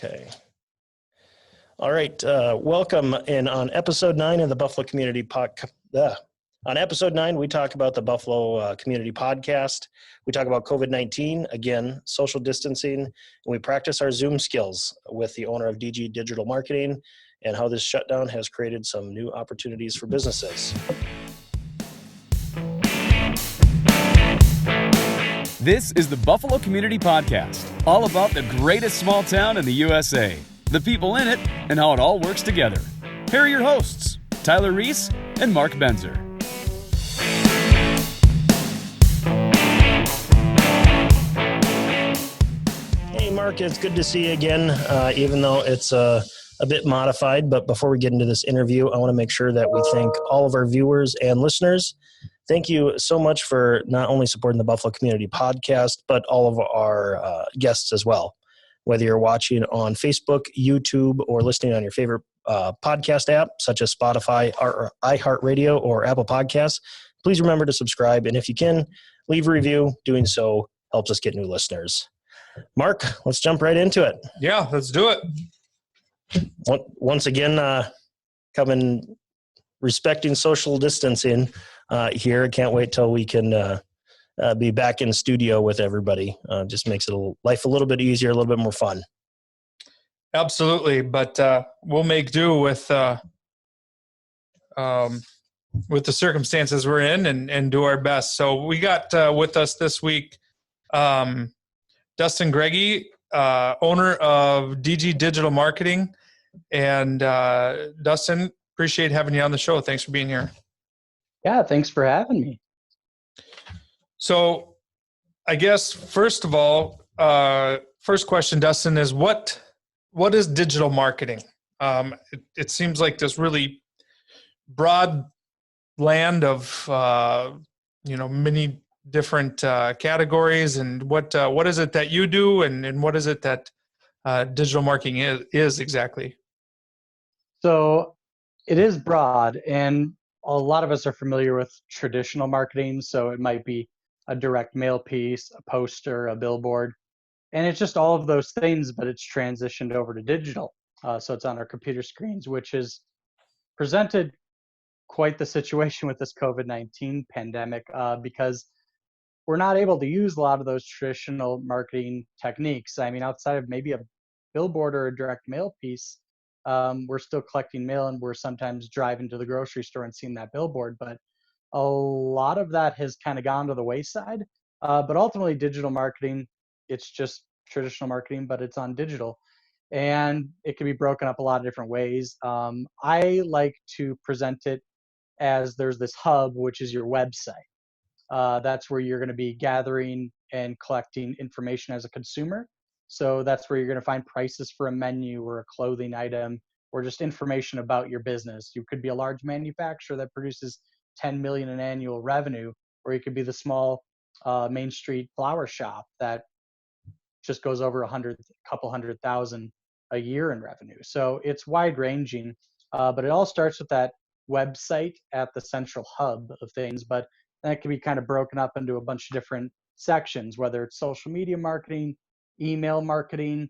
Okay. All right. Welcome. And on episode 9 of the Buffalo Community Podcast, on episode 9, we talk about the Buffalo Community Podcast. We talk about COVID-19, again, social distancing, and we practice our Zoom skills with the owner of DG Digital Marketing and how this shutdown has created some new opportunities for businesses. This is the Buffalo Community Podcast, all about the greatest small town in the USA, the people in it, and how it all works together. Here are your hosts, Tyler Reese and Mark Benzer. Hey, Mark, it's good to see you again, even though it's a bit modified. But before we get into this interview, I want to make sure that we thank all of our viewers and listeners. Thank you so much for not only supporting the Buffalo Community Podcast, but all of our guests as well. Whether you're watching on Facebook, YouTube, or listening on your favorite podcast app, such as Spotify, or iHeartRadio, or Apple Podcasts, please remember to subscribe. And if you can, leave a review. Doing so helps us get new listeners. Mark, let's jump right into it. Yeah, let's do it. Once again, coming respecting social distancing here. I can't wait till we can be back in studio with everybody. Just makes life a little bit easier, a little bit more fun. Absolutely, but we'll make do with the circumstances we're in and do our best. So we got with us this week Dustin Grage, owner of DG Digital Marketing. And Dustin, appreciate having you on the show. Thanks for being here. Yeah, thanks for having me. So I guess, first of all, first question, Dustin, is what is digital marketing? It seems like this really broad land of, many different categories. And what is it that you do and what is it that digital marketing is exactly? So it is broad, and a lot of us are familiar with traditional marketing. So it might be a direct mail piece, a poster, a billboard, and it's just all of those things, but it's transitioned over to digital. So it's on our computer screens, which has presented quite the situation with this COVID-19 pandemic because we're not able to use a lot of those traditional marketing techniques. I mean, outside of maybe a billboard or a direct mail piece, we're still collecting mail, and we're sometimes driving to the grocery store and seeing that billboard, but a lot of that has kind of gone to the wayside. But ultimately, digital marketing, it's just traditional marketing, but it's on digital. And it can be broken up a lot of different ways. I like to present it as there's this hub, which is your website. That's where you're going to be gathering and collecting information as a consumer. So that's where you're going to find prices for a menu or a clothing item or just information about your business. You could be a large manufacturer that produces 10 million in annual revenue, or you could be the small Main Street flower shop that just goes over a couple hundred thousand a year in revenue. So it's wide ranging, but it all starts with that website at the central hub of things. But that can be kind of broken up into a bunch of different sections, whether it's social media marketing, email marketing,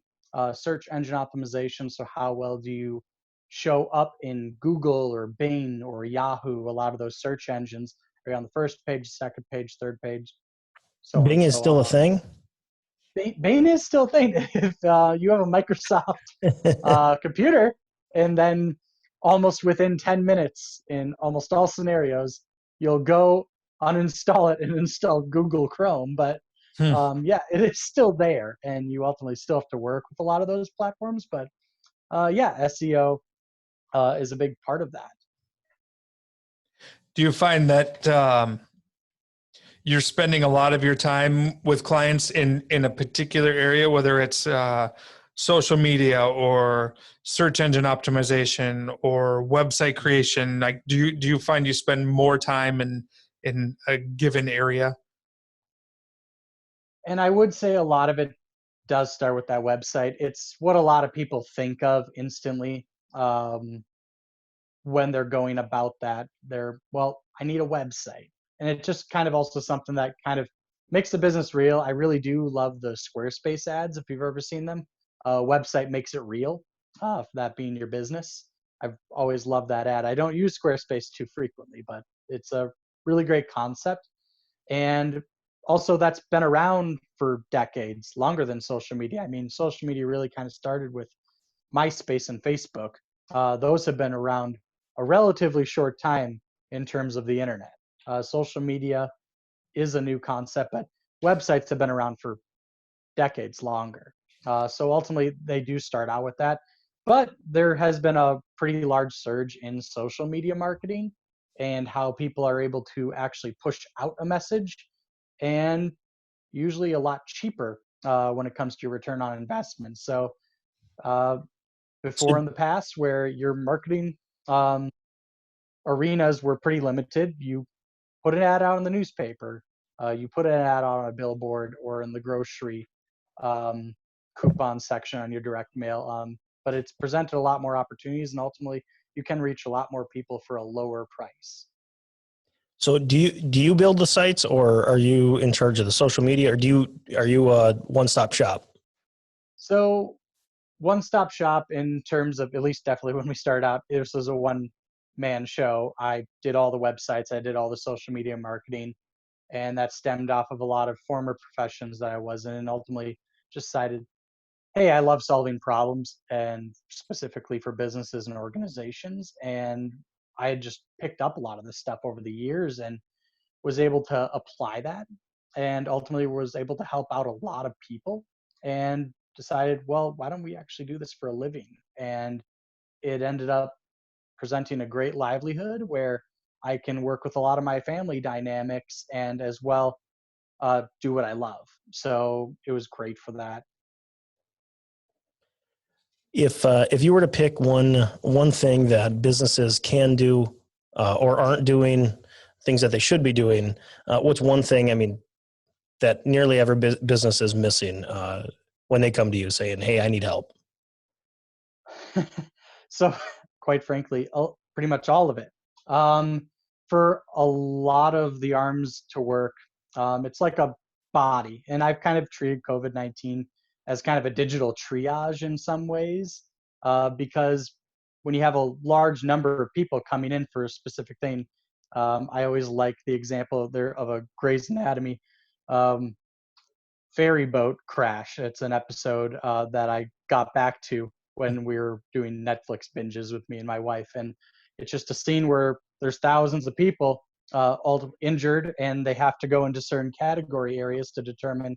search engine optimization. So how well do you show up in Google or Bing or Yahoo? A lot of those search engines are on the first page, second page, third page. So Bing is still a thing? Bing is still a thing. If you have a Microsoft computer, and then almost within 10 minutes in almost all scenarios, you'll go uninstall it and install Google Chrome. But it is still there, and you ultimately still have to work with a lot of those platforms. But SEO is a big part of that. Do you find that you're spending a lot of your time with clients in a particular area, whether it's social media or search engine optimization or website creation? Like, do you find you spend more time in a given area? And I would say a lot of it does start with that website. It's what a lot of people think of instantly when they're going about that. I need a website. And it's just kind of also something that kind of makes the business real. I really do love the Squarespace ads, if you've ever seen them. website makes it real, that being your business. I've always loved that ad. I don't use Squarespace too frequently, but it's a really great concept. And also, that's been around for decades, longer than social media. I mean, social media really kind of started with MySpace and Facebook. Those have been around a relatively short time in terms of the internet. Social media is a new concept, but websites have been around for decades longer. So ultimately, they do start out with that. But there has been a pretty large surge in social media marketing and how people are able to actually push out a message, and usually a lot cheaper when it comes to your return on investment. So uh, So, before in the past, where your marketing um, arenas were pretty limited, you put an ad out in the newspaper, you put an ad out on a billboard or in the grocery um, coupon section on your direct mail. But it's presented a lot more opportunities, and ultimately, you can reach a lot more people for a lower price. so do you build the sites, or are you in charge of the social media, or are you a one-stop shop? So, one stop shop in terms of, at least definitely when we started out, this was a one man show. I did all the websites, I did all the social media marketing, and that stemmed off of a lot of former professions that I was in, and ultimately just decided, hey, I love solving problems, and specifically for businesses and organizations. And I had just picked up a lot of this stuff over the years and was able to apply that, and ultimately was able to help out a lot of people, and decided, well, why don't we actually do this for a living? And it ended up presenting a great livelihood where I can work with a lot of my family dynamics and as well do what I love. So it was great for that. If you were to pick one thing that businesses can do or aren't doing, things that they should be doing, what's one thing? I mean, that nearly every business is missing when they come to you saying, "Hey, I need help." So, quite frankly, pretty much all of it. Um, for a lot of the arms to work, it's like a body. And I've kind of treated COVID-19 as kind of a digital triage in some ways, because when you have a large number of people coming in for a specific thing, I always like the example there of a Grey's Anatomy um, ferry boat crash. It's an episode that I got back to when we were doing Netflix binges with me and my wife, and it's just a scene where there's thousands of people all injured, and they have to go into certain category areas to determine,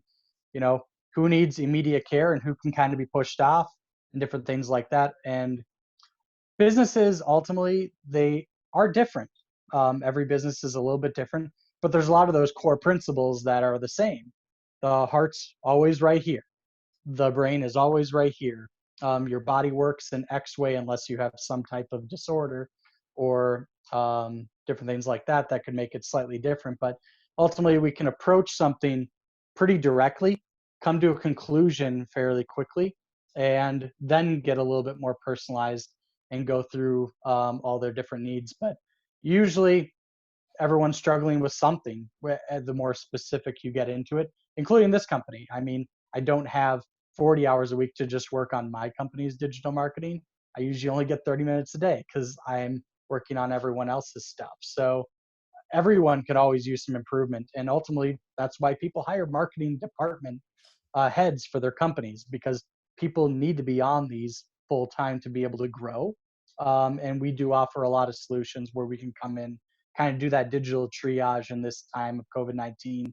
you know, who needs immediate care and who can kind of be pushed off, and different things like that. And businesses ultimately, they are different. Every business is a little bit different, but there's a lot of those core principles that are the same. The heart's always right here. The brain is always right here. Your body works in X way unless you have some type of disorder or different things like that that could make it slightly different. But ultimately, we can approach something pretty directly, come to a conclusion fairly quickly, and then get a little bit more personalized and go through all their different needs. But usually, everyone's struggling with something the more specific you get into it, including this company. I mean, I don't have 40 hours a week to just work on my company's digital marketing. I usually only get 30 minutes a day because I'm working on everyone else's stuff. So everyone could always use some improvement. And ultimately, that's why people hire marketing department heads for their companies, because people need to be on these full time to be able to grow. And we do offer a lot of solutions where we can come in, kind of do that digital triage in this time of COVID-19,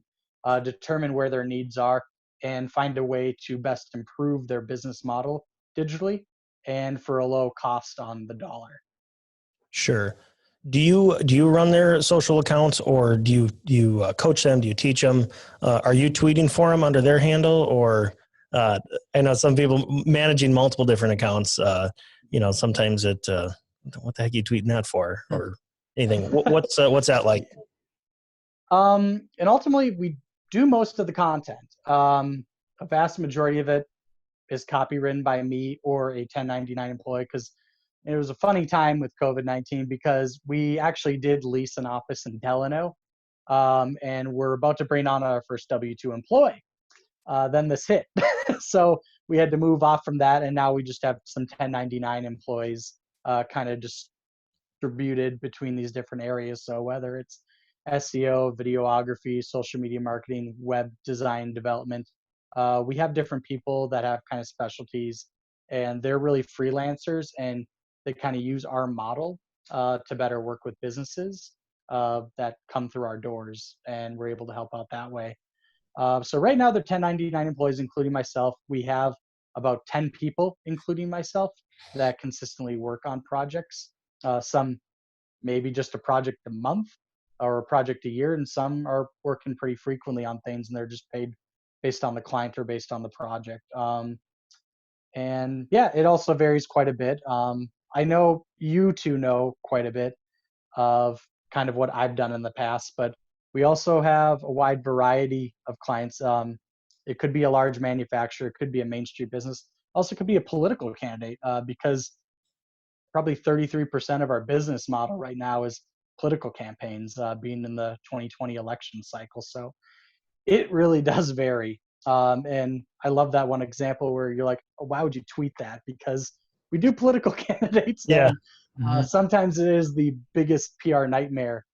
determine where their needs are, and find a way to best improve their business model digitally and for a low cost on the dollar. Sure. Do you run their social accounts, or do you coach them? Do you teach them? Are you tweeting for them under their handle, or I know some people managing multiple different accounts. Sometimes what the heck are you tweeting that for, or anything? What's that like? And ultimately, we do most of the content. A vast majority of it is copywritten by me or a 1099 employee, because it was a funny time with COVID-19 because we actually did lease an office in Delano, and we're about to bring on our first W-2 employee. Then this hit. So we had to move off from that, and now we just have some 1099 employees kind of distributed between these different areas. So whether it's SEO, videography, social media marketing, web design development, we have different people that have kind of specialties, and they're really freelancers, and they kind of use our model to better work with businesses that come through our doors, and we're able to help out that way. So right now they're 1099 employees, including myself. We have about 10 people, including myself, that consistently work on projects. Some maybe just a project a month or a project a year, and some are working pretty frequently on things, and they're just paid based on the client or based on the project. And yeah, it also varies quite a bit. I know you two know quite a bit of kind of what I've done in the past, but we also have a wide variety of clients. It could be a large manufacturer, it could be a Main Street business, also could be a political candidate, because probably 33% of our business model right now is political campaigns, being in the 2020 election cycle. So it really does vary. And I love that one example where you're like, oh, why would you tweet that? Because we do political candidates, Yeah. and sometimes it is the biggest PR nightmare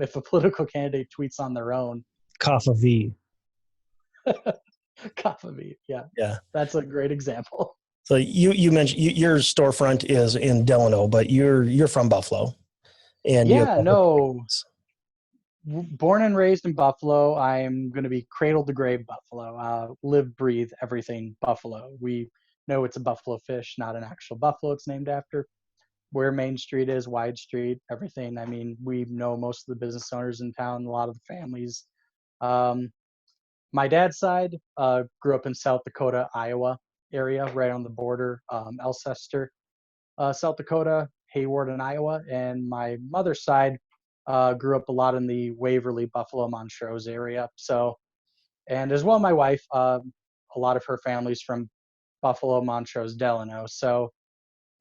if a political candidate tweets on their own. Kappa V. Kappa V, yeah. Yeah. That's a great example. So you mentioned your storefront is in Delano, but you're from Buffalo, and yeah, no. Born and raised in Buffalo. I'm going to be cradle to grave Buffalo. Live, breathe, everything Buffalo. We know it's a buffalo fish, not an actual buffalo it's named after. Where Main Street is, Wide Street, everything. I mean, we know most of the business owners in town, a lot of the families. My dad's side grew up in South Dakota, Iowa area, right on the border, Alcester, South Dakota, Hayward, and Iowa. And my mother's side grew up a lot in the Waverly, Buffalo, Montrose area. So, and as well, my wife, a lot of her family's from Buffalo, Montrose, Delano. So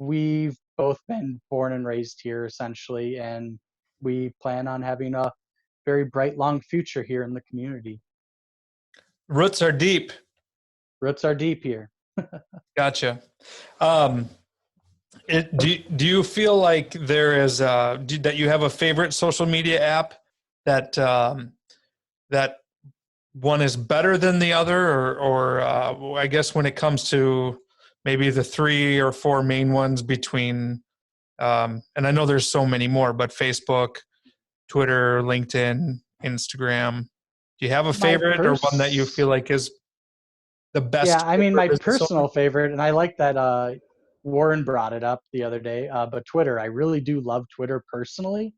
we've both been born and raised here essentially, and we plan on having a very bright, long future here in the community. Roots are deep. Roots are deep here. Gotcha. Do you feel like there is that you have a favorite social media app that that one is better than the other, or I guess when it comes to maybe the 3 or 4 main ones between, and I know there's so many more, but Facebook, Twitter, LinkedIn, Instagram. Do you have a favorite or one that you feel like is the best? Yeah, I mean, my personal favorite, and I like that Warren brought it up the other day, but Twitter, I really do love Twitter personally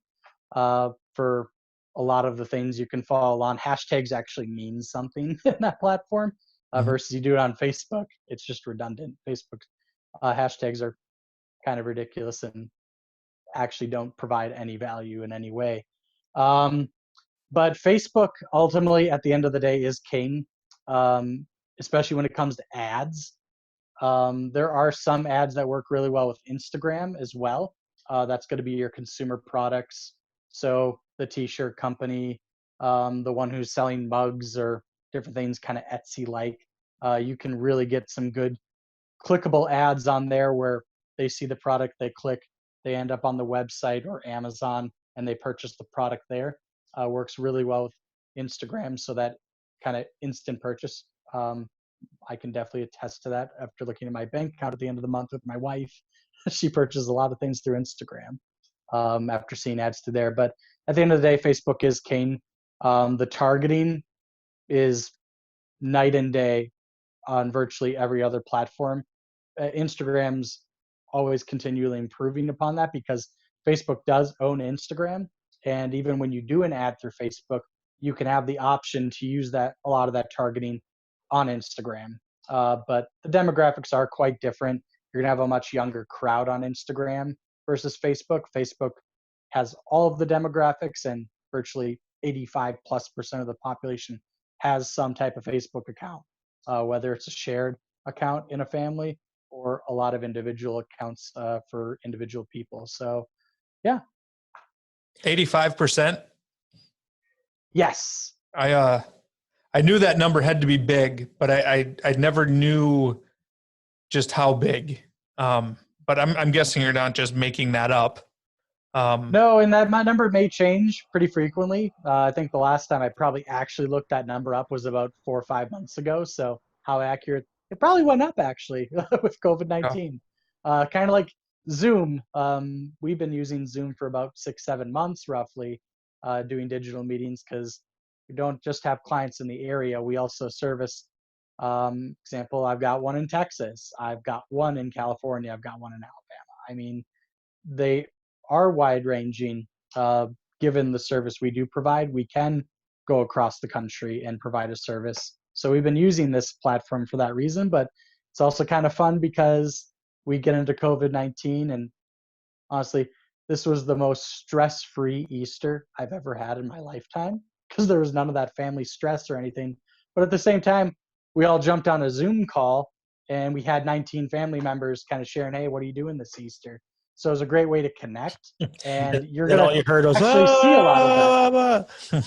for a lot of the things you can follow on. Hashtags actually mean something in that platform versus you do it on Facebook. It's just redundant. Facebook hashtags are kind of ridiculous and actually don't provide any value in any way. But Facebook, ultimately, at the end of the day, is king, especially when it comes to ads. There are some ads that work really well with Instagram as well. That's going to be your consumer products. So the t-shirt company, the one who's selling mugs or different things, kind of Etsy-like. You can really get some good clickable ads on there where they see the product, they click, they end up on the website or Amazon, and they purchase the product there. Works really well with Instagram, so that kind of instant purchase. I can definitely attest to that after looking at my bank account at the end of the month with my wife. She purchases a lot of things through Instagram after seeing ads to there. But at the end of the day, Facebook is king. The targeting is night and day on virtually every other platform. Instagram's always continually improving upon that because Facebook does own Instagram. And even when you do an ad through Facebook, you can have the option to use a lot of that targeting on Instagram. But the demographics are quite different. You're going to have a much younger crowd on Instagram versus Facebook. Facebook has all of the demographics, and virtually 85+% of the population has some type of Facebook account, whether it's a shared account in a family or a lot of individual accounts for individual people. So, yeah. 85%? Yes. I I knew that number had to be big, but I never knew just how big. But I'm guessing you're not just making that up. No, and that my number may change pretty frequently. I think the last time I probably actually looked that number up was about 4 or 5 months ago. So how accurate? It probably went up actually with Yeah. COVID-19. Kind of like Zoom. We've been using Zoom for about 6, 7 months roughly, doing digital meetings because we don't just have clients in the area. We also service. Example, I've got one in Texas. I've got one in California. I've got one in Alabama. I mean, they are wide ranging. Given the service we do provide, we can go across the country and provide a service. So we've been using this platform for that reason, but it's also kind of fun because we get into COVID-19, and honestly, this was the most stress-free Easter I've ever had in my lifetime because there was none of that family stress or anything. But at the same time, we all jumped on a Zoom call and we had 19 family members kind of sharing, hey, what are you doing this Easter? So it was a great way to connect. And you're Then going all to you heard was, actually see a lot of that. ah,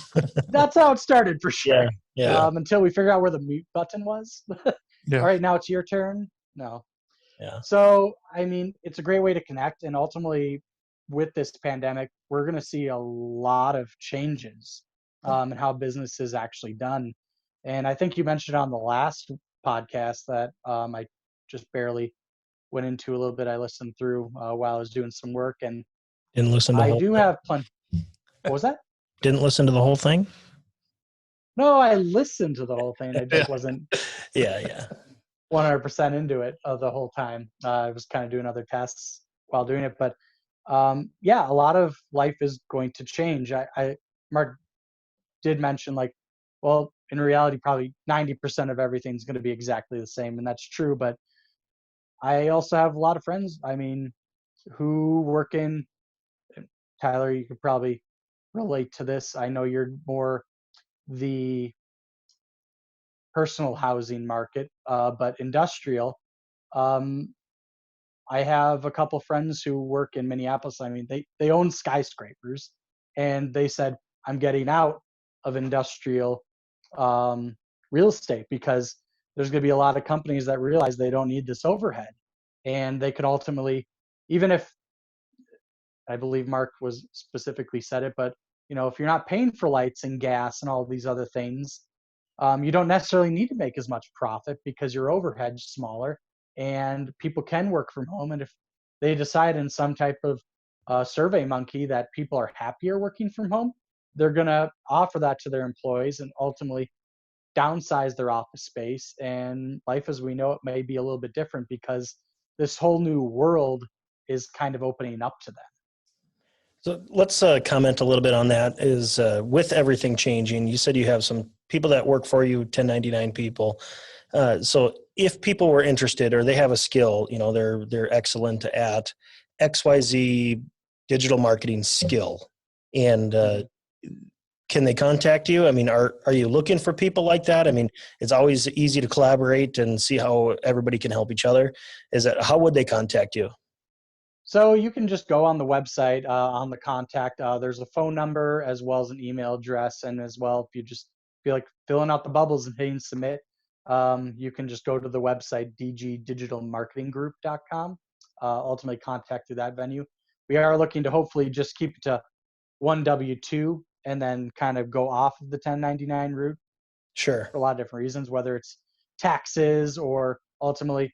That's how it started for sure. yeah, yeah, Until we figured out where the mute button was. All Yeah. right, now it's your turn. No. yeah. So, I mean, it's a great way to connect. And ultimately, with this pandemic, we're going to see a lot of changes in how business is actually done. And I think you mentioned on the last podcast that I just barely went into a little bit. I listened through while I was doing some work, and Didn't listen to the I whole do thing. have plenty. What was that? Didn't listen to the whole thing? No, I listened to the whole thing. I just Yeah. wasn't Yeah. 100% into it the whole time. I was kind of doing other tasks while doing it, but yeah, a lot of life is going to change. Mark did mention like, well, in reality, probably 90% of everything's going to be exactly the same, and that's true. But I also have a lot of friends. I mean, who work in Tyler. You could probably relate to this. I know you're more the personal housing market, but industrial. Um, I have a couple friends who work in Minneapolis. I mean, they own skyscrapers, and they said, "I'm getting out of industrial um, real estate because there's going to be a lot of companies that realize they don't need this overhead, and they could ultimately, even if I believe Mark was specifically said it, but if you're not paying for lights and gas and all these other things, you don't necessarily need to make as much profit because your overhead's smaller and people can work from home. And if they decide in some type of survey monkey that people are happier working from home, they're going to offer that to their employees and ultimately downsize their office space. And life as we know it may be a little bit different because this whole new world is kind of opening up to them. So let's comment a little bit on that. Is with everything changing, you said you have some people that work for you, 1099 people. So if people were interested or they have a skill, they're excellent at XYZ digital marketing skill, and can they contact you? I mean, are you looking for people like that? I mean, it's always easy to collaborate and see how everybody can help each other. How would they contact you? So you can just go on the website on the contact. There's a phone number as well as an email address, and as well, if you just feel like filling out the bubbles and hitting submit, you can just go to the website dgdigitalmarketinggroup.com. Ultimately, contact through that venue. We are looking to hopefully just keep it to one W-2 and then kind of go off of the 1099 route Sure. for a lot of different reasons, whether it's taxes or ultimately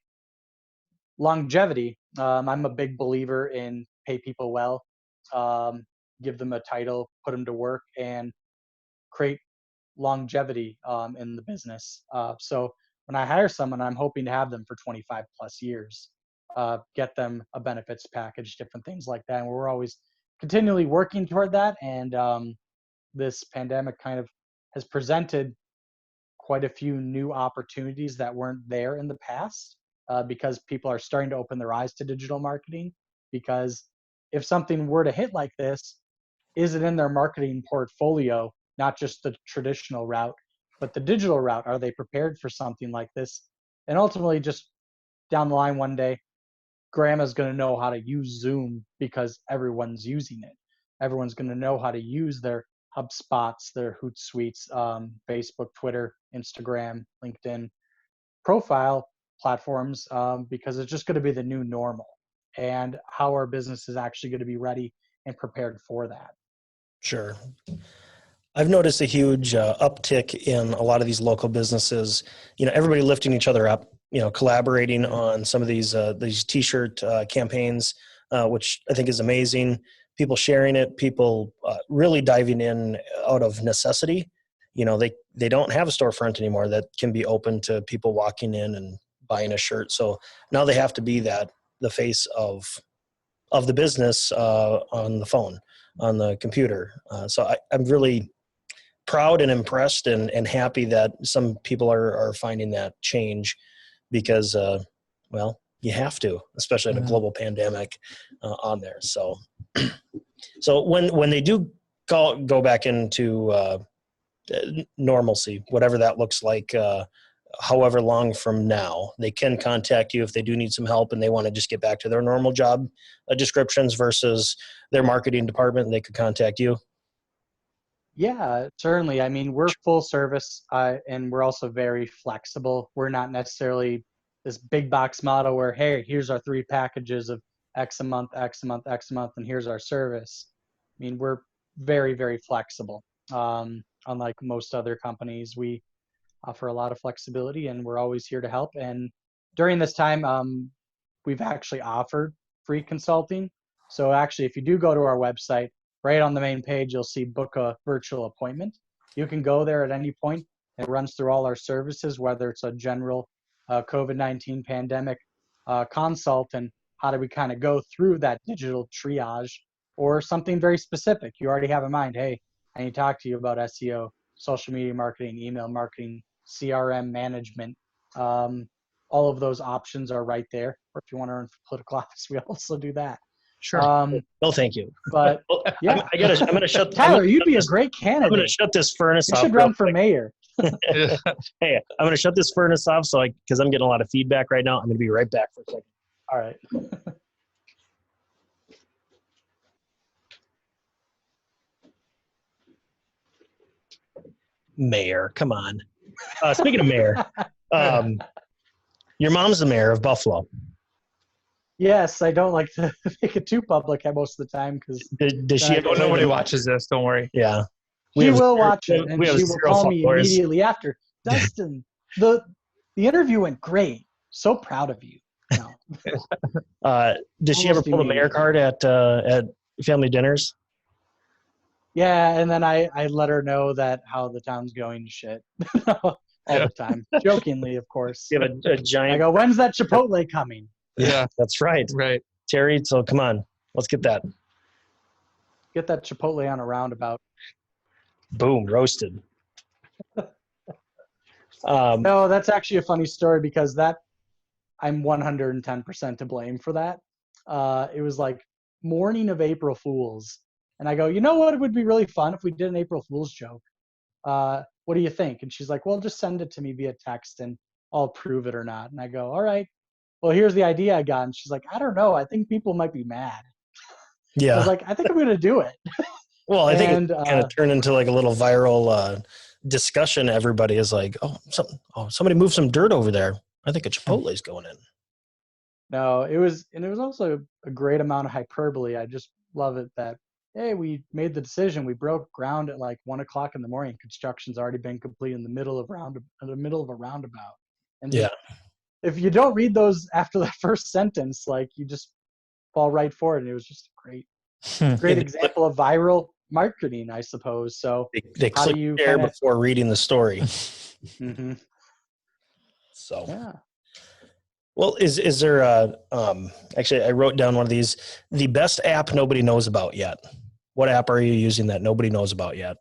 longevity. I'm a big believer in pay people well, give them a title, put them to work, and create longevity in the business. So when I hire someone, I'm hoping to have them for 25 plus years, get them a benefits package, different things like that. And we're always continually working toward that. And this pandemic kind of has presented quite a few new opportunities that weren't there in the past because people are starting to open their eyes to digital marketing. Because if something were to hit like this, is it in their marketing portfolio, not just the traditional route, but the digital route? Are they prepared for something like this? And ultimately, just down the line one day, grandma's going to know how to use Zoom because everyone's using it. Everyone's going to know how to use their HubSpots, their Hootsuites, Facebook, Twitter, Instagram, LinkedIn profile platforms, because it's just going to be the new normal, and how our business is actually going to be ready and prepared for that. Sure. I've noticed a huge uptick in a lot of these local businesses, everybody lifting each other up, collaborating on some of these t-shirt campaigns, which I think is amazing. People sharing it, people really diving in out of necessity. They don't have a storefront anymore that can be open to people walking in and buying a shirt. So now they have to be the face of the business on the phone, on the computer. So I'm really proud and impressed and happy that some people are finding that change, because, you have to, especially in a global pandemic on there. So when they do go back into normalcy, whatever that looks like, however long from now, they can contact you if they do need some help and they want to just get back to their normal job descriptions versus their marketing department. They could contact you. Yeah, certainly. I mean, we're full service, and we're also very flexible. We're not necessarily this big box model where, hey, here's our 3 packages of X a month, X a month, X a month, and here's our service. I mean, we're very, very flexible. Unlike most other companies, we offer a lot of flexibility, and we're always here to help. And during this time, we've actually offered free consulting. So actually, if you do go to our website, right on the main page, you'll see book a virtual appointment. You can go there at any point. It runs through all our services, whether it's a general COVID-19 pandemic consult, and how do we kind of go through that digital triage, or something very specific you already have in mind. Hey, I need to talk to you about SEO, social media marketing, email marketing, CRM management. All of those options are right there. Or if you want to run for political office, we also do that. Sure. No, thank you. But yeah, I'm going to shut. Tyler, you'd be a great candidate. I'm going to shut this furnace off. You should run for mayor. Hey, I'm going to shut this furnace off because I'm getting a lot of feedback right now. I'm going to be right back for a second. All right. Mayor, come on. Speaking of mayor, your mom's the mayor of Buffalo. Yes, I don't like to make it too public most of the time, because does she? Nobody watches this. Don't worry. Yeah, she will watch it, and she will call me immediately after. Dustin, the interview went great. So proud of you. No. Does she ever pull the mayor card at family dinners? Yeah, and then I let her know that how the town's going to shit all the time, jokingly, of course. You have a giant. I go, when's that Chipotle coming? Yeah, that's right. Right. Terry, so come on. Let's get that. Get that Chipotle on a roundabout. Boom, roasted. No, that's actually a funny story, because I'm 110% to blame for that. It was like morning of April Fool's. And I go, you know what? It would be really fun if we did an April Fool's joke. What do you think? And she's like, well, just send it to me via text and I'll approve it or not. And I go, all right. Well, here's the idea I got. And she's like, I don't know. I think people might be mad. Yeah. I was like, I think I'm going to do it. Well, I think it kind of turned into like a little viral discussion. Everybody is like, somebody moved some dirt over there. I think a Chipotle's going in. No, it was also a great amount of hyperbole. I just love it that, hey, we made the decision. We broke ground at like 1:00 in the morning. Construction's already been complete in the middle of a roundabout. And yeah, if you don't read those after the first sentence, like, you just fall right for it. And it was just a great example of viral marketing, I suppose. So they click there before reading the story. Mm-hmm. So yeah. Well, is there actually, I wrote down one of these, the best app nobody knows about yet. What app are you using that nobody knows about yet?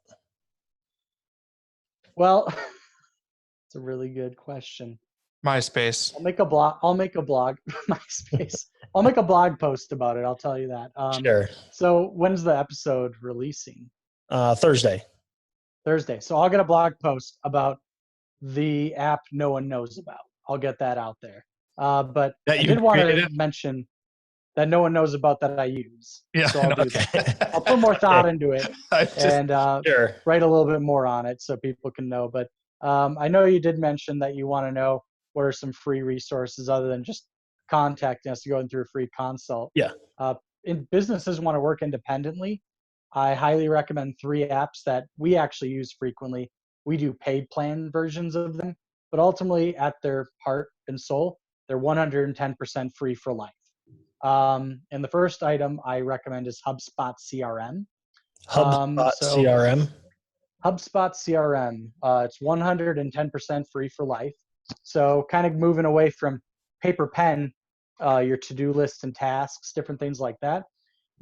Well, it's a really good question. MySpace. I'll make a blog. MySpace. I'll make a blog post about it. I'll tell you that. Sure. So when's the episode releasing? Thursday. So I'll get a blog post about the app no one knows about. I'll get that out there. But I did want to mention that no one knows about that I use. Yeah. So I'll do that. I'll put more thought into it and sure. write a little bit more on it so people can know. But I know you did mention that you want to know what are some free resources other than just contacting us to go through a free consult. Yeah. Businesses want to work independently. I highly recommend 3 apps that we actually use frequently. We do paid plan versions of them, but ultimately at their heart and soul, they're 110% free for life. And the first item I recommend is HubSpot CRM. HubSpot So CRM. HubSpot CRM, it's 110% free for life. So kind of moving away from paper pen, your to-do lists and tasks, different things like that,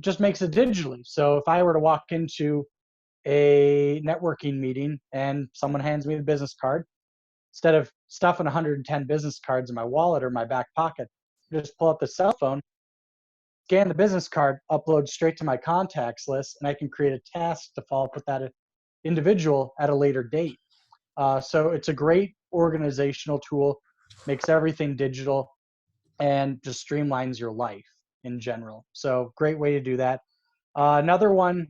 just makes it digitally. So if I were to walk into a networking meeting and someone hands me the business card, instead of stuffing 110 business cards in my wallet or my back pocket, just pull up the cell phone, scan the business card, upload straight to my contacts list, and I can create a task to follow up with that individual at a later date. So it's a great organizational tool, makes everything digital, and just streamlines your life in general. So great way to do that. Another one,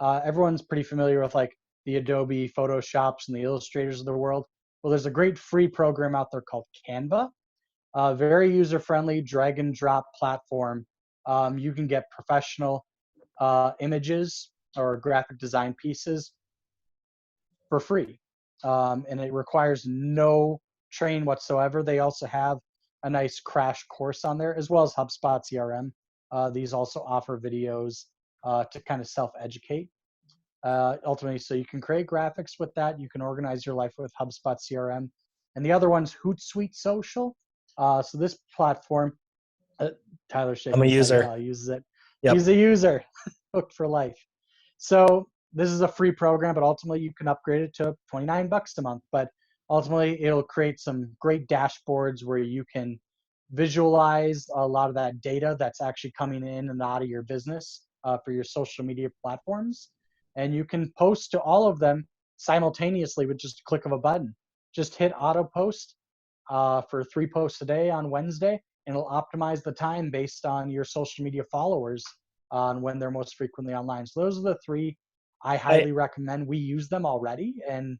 everyone's pretty familiar with like the Adobe Photoshops and the Illustrators of the world. Well, there's a great free program out there called Canva. Very user-friendly, drag and drop platform. You can get professional images or graphic design pieces for free. And it requires no train whatsoever. They also have a nice crash course on there, as well as HubSpot CRM. These also offer videos to kind of self-educate. Ultimately, so you can create graphics with that. You can organize your life with HubSpot CRM. And the other one's Hootsuite Social. So this platform, Tyler shaking I'm a his head, user. yeah, he uses it. Yep. He's a user, hooked for life. So this is a free program, but ultimately you can upgrade it to $29 a month. But ultimately, it'll create some great dashboards where you can visualize a lot of that data that's actually coming in and out of your business for your social media platforms. And you can post to all of them simultaneously with just a click of a button. Just hit auto post for 3 posts a day on Wednesday, and it'll optimize the time based on your social media followers on when they're most frequently online. So those are the 3 I highly recommend. We use them already, and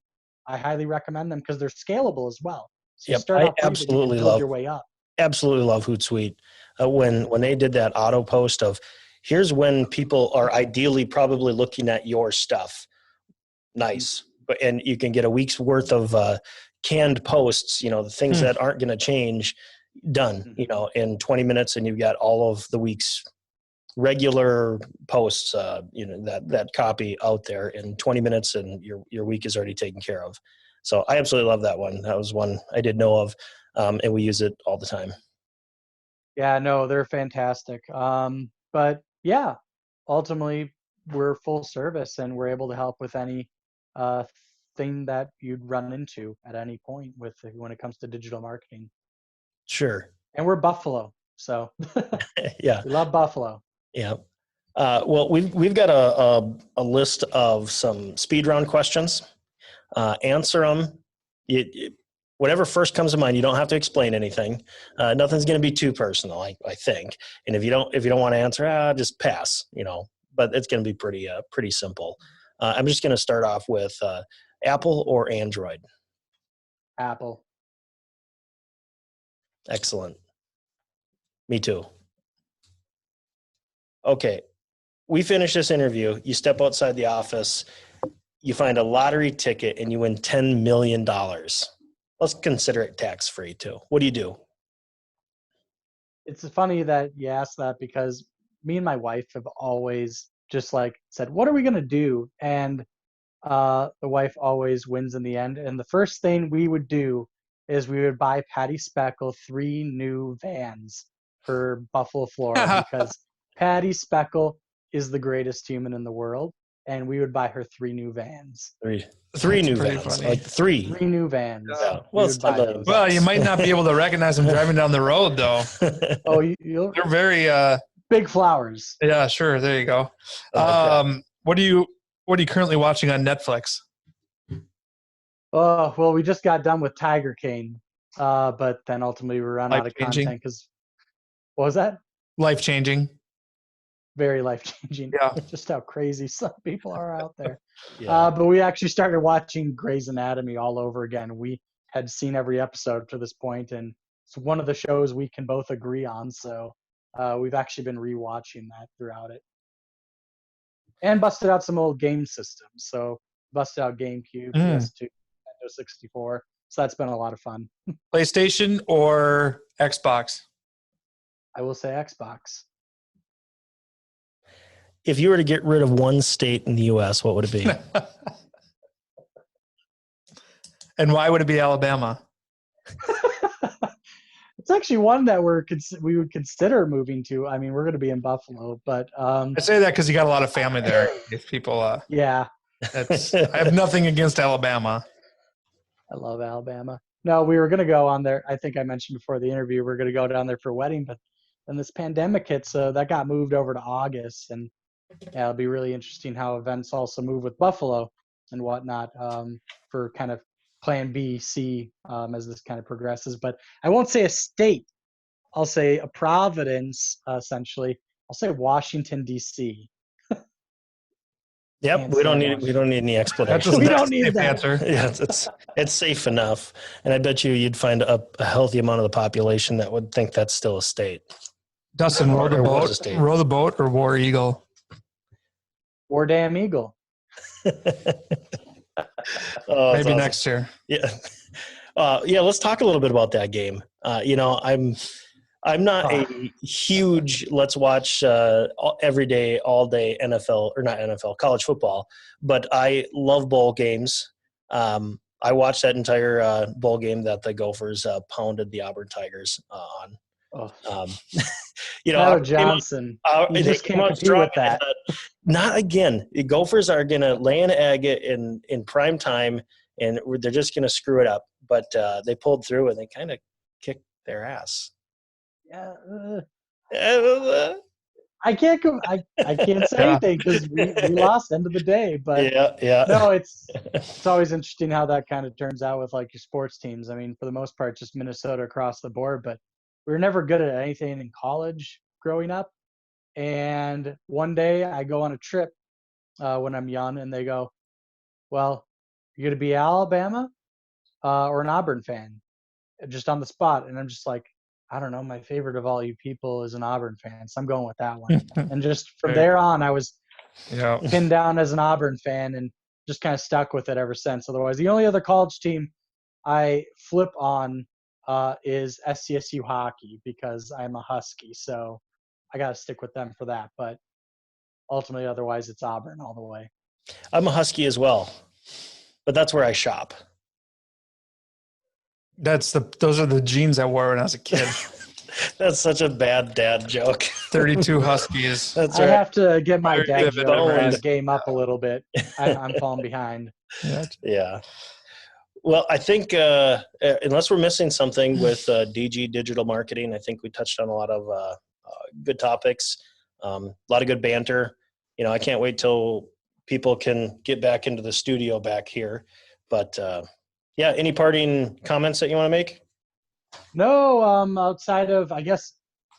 I highly recommend them because they're scalable as well. So you start I out free, but you can build your way up. absolutely love Hootsuite. When they did that auto post of here's when people are ideally probably looking at your stuff. Nice. And you can get a week's worth of canned posts, the things that aren't going to change, done, in 20 minutes, and you've got all of the week's regular posts, that copy out there in 20 minutes, and your week is already taken care of. So I absolutely love that one. That was one I did know of, and we use it all the time. Yeah, no, they're fantastic. But yeah, ultimately we're full service and we're able to help with any thing that you'd run into at any point when it comes to digital marketing. Sure. And we're Buffalo, so Yeah. we love Buffalo. Yeah. Well, we've got a list of some speed round questions. Answer them. Whatever first comes to mind. You don't have to explain anything. Nothing's going to be too personal, I think. And if you don't want to answer, just pass. But it's going to be pretty simple. I'm just going to start off with Apple or Android. Apple. Excellent. Me too. Okay. We finish this interview. You step outside the office. You find a lottery ticket and you win $10 million. Let's consider it tax-free too. What do you do? It's funny that you asked that because me and my wife have always just said, what are we going to do? And the wife always wins in the end. And the first thing we would do is we would buy Patty Speckle 3 new vans for Buffalo, Florida, because Patty Speckle is the greatest human in the world. And we would buy her 3 new vans. Three new vans. Funny. Like 3. 3 new vans. Yeah. Well, you might not be able to recognize them driving down the road, though. Oh, They're very big flowers. Yeah, sure. There you go. What are you currently watching on Netflix? Oh, well, we just got done with Tiger King, but then ultimately we ran out of content because. What was that? Life changing. very life-changing. Yeah. Just how crazy some people are out there. Yeah. But we actually started watching Grey's Anatomy all over again. We had seen every episode to this point, and it's one of the shows we can both agree on. So we've actually been rewatching that throughout it. And busted out some old game systems. So busted out GameCube, PS2, Nintendo 64. So that's been a lot of fun. PlayStation or Xbox? I will say Xbox. If you were to get rid of one state in the U.S., what would it be? And why would it be Alabama? It's actually one that we would consider moving to. I mean, we're going to be in Buffalo, but I say that because you got a lot of family there. If people, yeah, I have nothing against Alabama. I love Alabama. No, we were going to go on there. I think I mentioned before the interview, we're going to go down there for a wedding, but then this pandemic hit, so that got moved over to August. And yeah, it'll be really interesting how events also move with Buffalo and whatnot for kind of plan B, C as this kind of progresses. But I won't say a state. I'll say a province, essentially. I'll say Washington, D.C. Yep, we don't need any explanation. We don't need that answer. Yeah, it's safe enough, and I bet you'd find a healthy amount of the population that would think that's still a state. Dustin, row the boat or War Eagle? War Damn Eagle. Oh, maybe awesome. next year. Yeah. Let's talk a little bit about that game. I'm not a huge let's watch every day, all day NFL, or not NFL, college football, but I love bowl games. I watched that entire bowl game that the Gophers pounded the Auburn Tigers on. Tyler Johnson. You just can't compete with that. Not again. The Gophers are going to lay an egg in prime time, and they're just going to screw it up. But they pulled through, and they kind of kicked their ass. Yeah. I can't say anything because we lost end of the day. But yeah. No, it's always interesting how that kind of turns out with like your sports teams. I mean, for the most part, just Minnesota across the board, but we were never good at anything in college growing up. And one day I go on a trip when I'm young, and they go, well, you're going to be Alabama or an Auburn fan, just on the spot. And I'm just like, I don't know. My favorite of all you people is an Auburn fan, so I'm going with that one. And just from there on, I was pinned down as an Auburn fan and just kind of stuck with it ever since. Otherwise, the only other college team I flip on is SCSU hockey because I'm a Husky, so I got to stick with them for that. But ultimately, otherwise, it's Auburn all the way. I'm a Husky as well, but that's where I shop. Those are the jeans I wore when I was a kid. That's such a bad dad joke. 32 Huskies. That's I right. have to get my dad vivid game up a little bit. I'm falling behind. Yeah. Well, I think unless we're missing something with DG Digital Marketing, I think we touched on a lot of good topics, a lot of good banter. I can't wait till people can get back into the studio back here. But any parting comments that you want to make? No, outside of, I guess,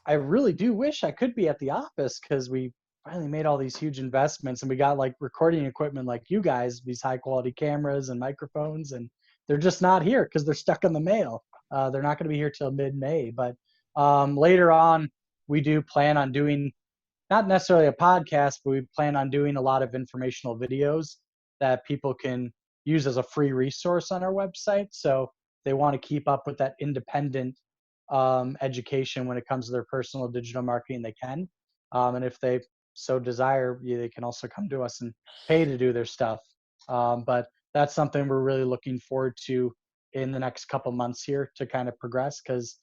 I really do wish I could be at the office because we finally made all these huge investments and we got like recording equipment like you guys, these high quality cameras and microphones, and they're just not here because they're stuck in the mail. They're not going to be here till mid-May, but later on we do plan on doing not necessarily a podcast, but we plan on doing a lot of informational videos that people can use as a free resource on our website. So they want to keep up with that independent education when it comes to their personal digital marketing, they can. And if they so desire, they can also come to us and pay to do their stuff. But that's something we're really looking forward to in the next couple months here to kind of progress, because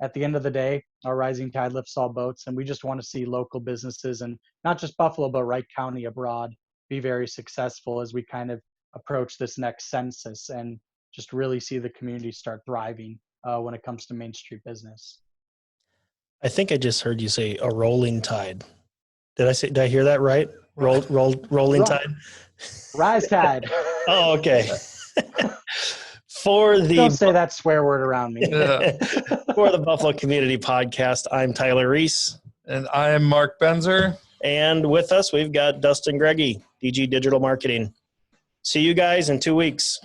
at the end of the day, our rising tide lifts all boats, and we just want to see local businesses, and not just Buffalo, but Wright County abroad, be very successful as we kind of approach this next census and just really see the community start thriving when it comes to Main Street business. I think I just heard you say a rolling tide. Did I hear that right? Rolling tide? Rise tide. Oh, okay. Don't say that swear word around me. For the Buffalo Community Podcast, I'm Tyler Reese. And I'm Mark Benzer. And with us, we've got Dustin Grage, DG Digital Marketing. See you guys in 2 weeks.